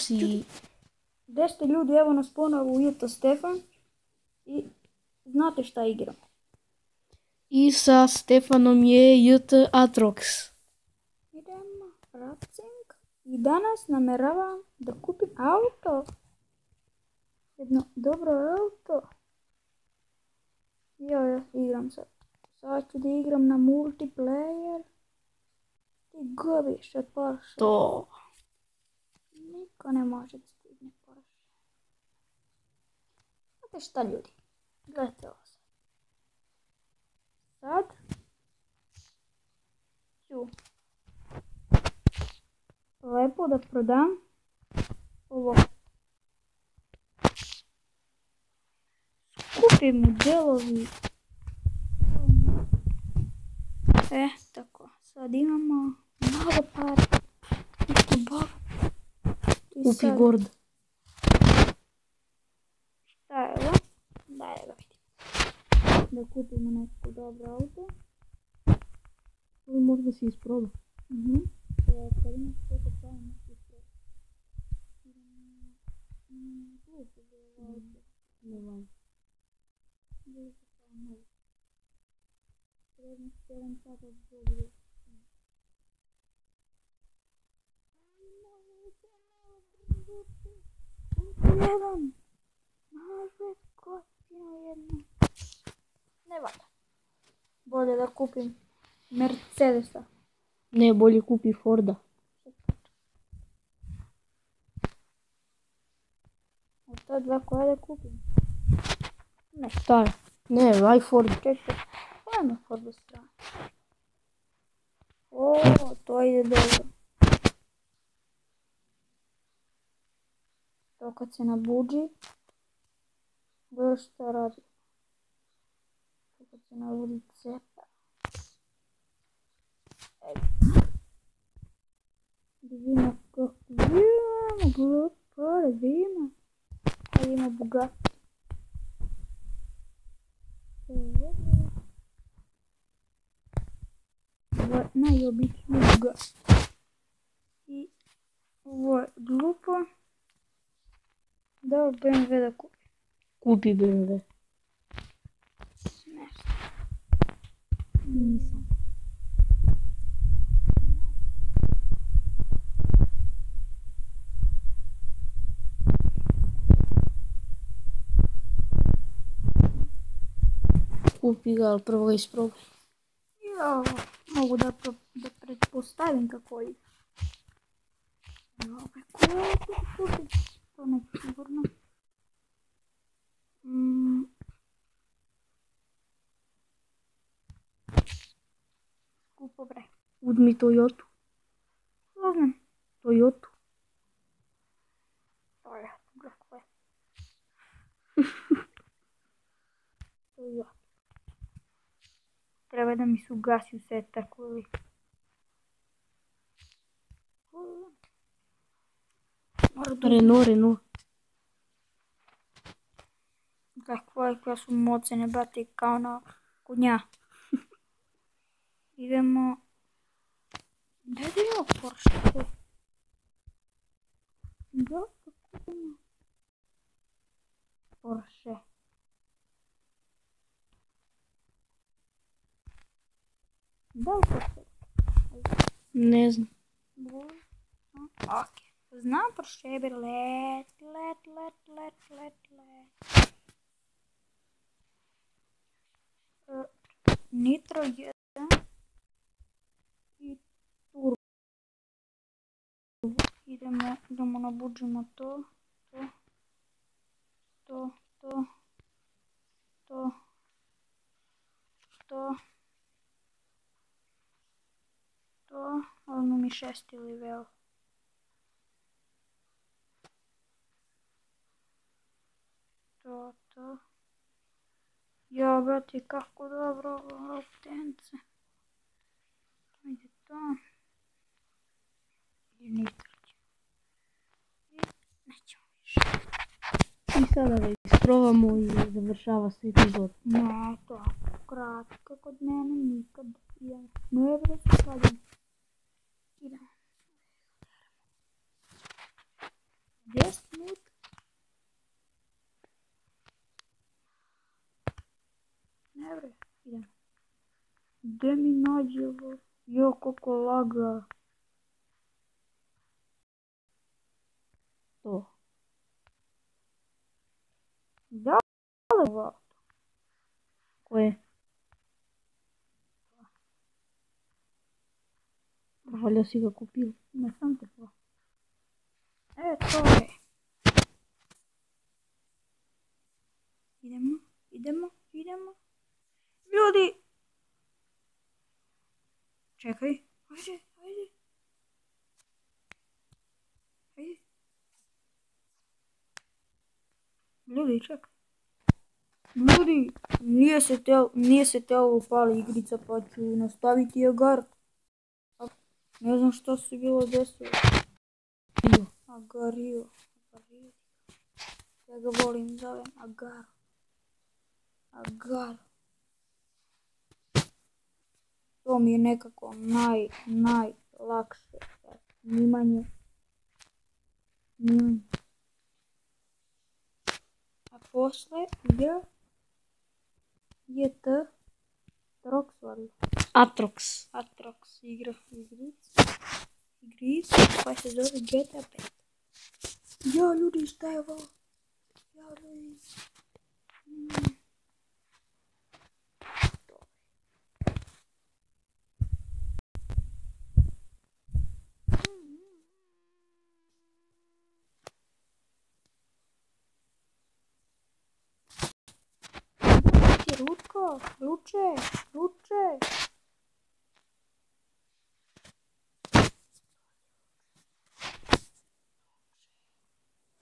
si... Gdje ste ljudi, evo nas ponovo ujutro Stefan i znate šta igram. I sa Stefanom je JT Atrox. Idemo, Racing i danas nameravam da kupim auto. Jedno dobro auto. Ja igram sad. Sad ću da igram na multiplayer. Ti goviš od Porsche. To. Niko ne može da stigne Porsche. Znate šta ljudi? Gledajte ovo sad. Sad ću lepo da prodam ovo. Skupim mu delovi. Tako. Sad imamo malo para. Isto bogat. Kupi Gord. Šta je ovo? Daj da ga vidim. Da kupimo neko dobro auto. Ili možda si isproba. Kad imaš koliko pravi možda isproba. Glupo je ovo auto. Ne vam. Glupo kao novo. Sredno 7 sata zbog. Jedan. Može kotina jedna. Ne valja. Bolje da kupim Mercedesa. Ne, bolje kupi Forda. Od ta dva koja da kupim? Ne. Šta? Ne, aj Ford. Čekaj. Koja na Fordu strana? O, to ide dobro. To kad se nabuđi, gledaj šta radi. To kad se nabuđi cepa. Da vidimo kako imamo, glupare, da ima. Da ima Bugatti. Ovo je najobičniji Bugatti. I ovo je glupo. Da BMW da kupim. Kupi BMW. Ne. Nisam. Kupi ga, ali prvo ga isprobaj. Ja, mogu da pretpostavim kako ide. Koje tu kupim? To neću sigurno. Skupo bre. Uzmi Toyotu. Uzmem. Toyotu. To je, kako je. Toyota. Treba da mi se ugasi u sve tako ili. Renault. Kakva je, koja su mocene, brate, kao na konja. Idemo. Gdje da imamo Porsche? Da, kako ima? Porsche. Da li Porsche? Ne znam. Ok. Znam Porsche, let. Nitro 1 i turbo. Idemo nabuđimo to. Ali mi 6 level. To. Ja, brate, kako dobro ovo autence. Ajde to. I nitroć. I nećemo više. I sada da isprobamo i završava se epizod. Ne, to kratko kod mene nikad. Ne bre se kladim. Idemo. gdje mi nađe ovo? Jo, koliko laga. To. Da li ovo? Koje? Valjda si ga kupio. Ne sam te pa. To je. Idemo. Ljudi! Čekaj. Ajde. Ljudi, čekaj. Ljudi, nije se telo upali igrica pa ću nastaviti Agar. Ne znam što se bilo desilo. Agario. Ja ga volim, zovem Agar. To mi je nekako najlakše. Snimanje. A posle je Atrox igra. Igrica koja se zove GTA 5. Ja, ljudi, šta je ovo? Ruče.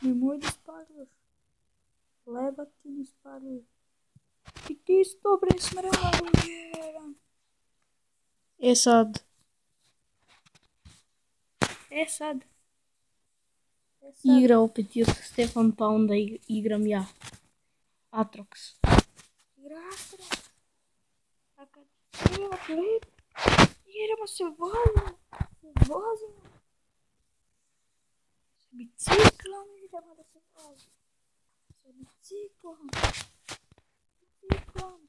Nemoj da spaljuš. Leba ti ne spaljuš. I ti isto bre smravo jedan. Sad. Igra opet Stefan, pa onda igram ja. Atrox. Igra Atrox. A kad treba klip, idemo se vozimo. S biciklom idemo da se vozimo.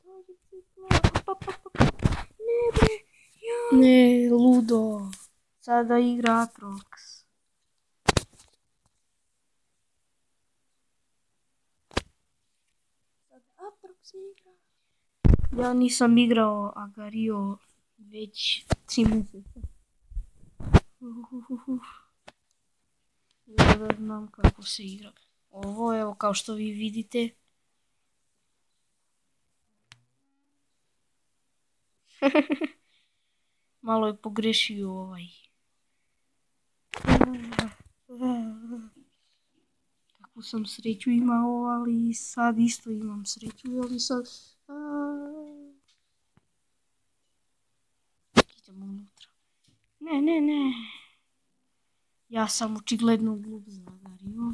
Dođi biciklom. Ne bre, ja. Ne, ludo. Sada igra Atrox. Ja nisam igrao Agario već 3 mjeseca. Ja da znam kako se igra. Ovo, evo, kao što vi vidite. Malo je pogrešio ovaj. Kakvu sam sreću imao, ali sad isto imam sreću, ali sad... Idemo unutra. Ne. Ja sam očigledno glup za Agario.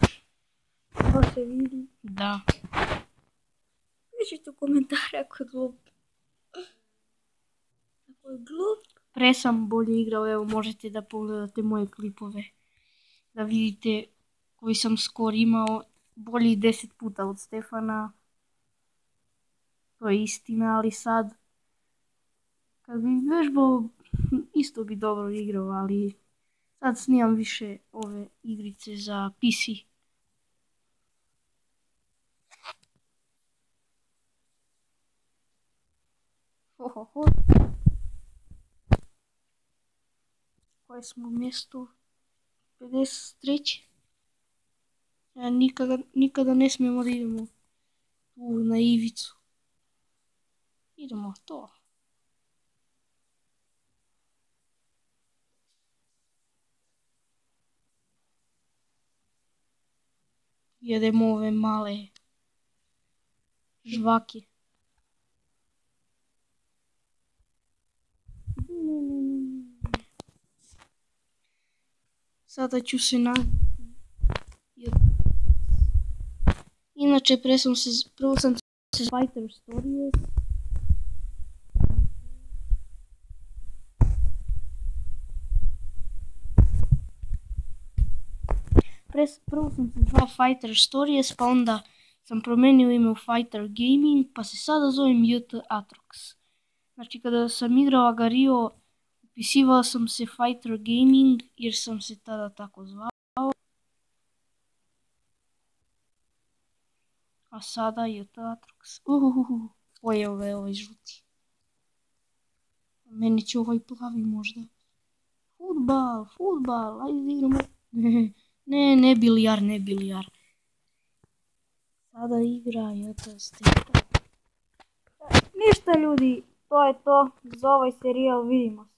To se vidi. Da. Pišite u komentare ako je glup. Pre sam bolje igrao, evo možete da pogledate moje klipove. Da vidite koji sam skor imao, bolji 10 puta od Stefana. To je istina, ali sad kad bi vežbao isto bi dobro igrao, ali sad snimam više ove igrice za PC. Koje smo mjesto? 53. Nikada ne smijemo da idemo tu na ivicu. Idemo to. Jedemo ove male žvake. Sada ću se nazvati. Inače, prvo sam se Fighter Stories. Prvo sam se zvao Fighter Stories, pa onda sam promenio ime u Fighter Gaming, pa se sada zovem JT Atrox. Znači kada sam igrao Agario, upisivao sam se Fighter Gaming jer sam se tada tako zvao. A sada je Atrox. Pojeo ga je ovaj žuti. Meni će ovaj plavi možda. Futbal, ajde igramo. Ne bilijar. Sada igra Stefan. Ništa ljudi, to je to za ovaj serijal, vidimo se.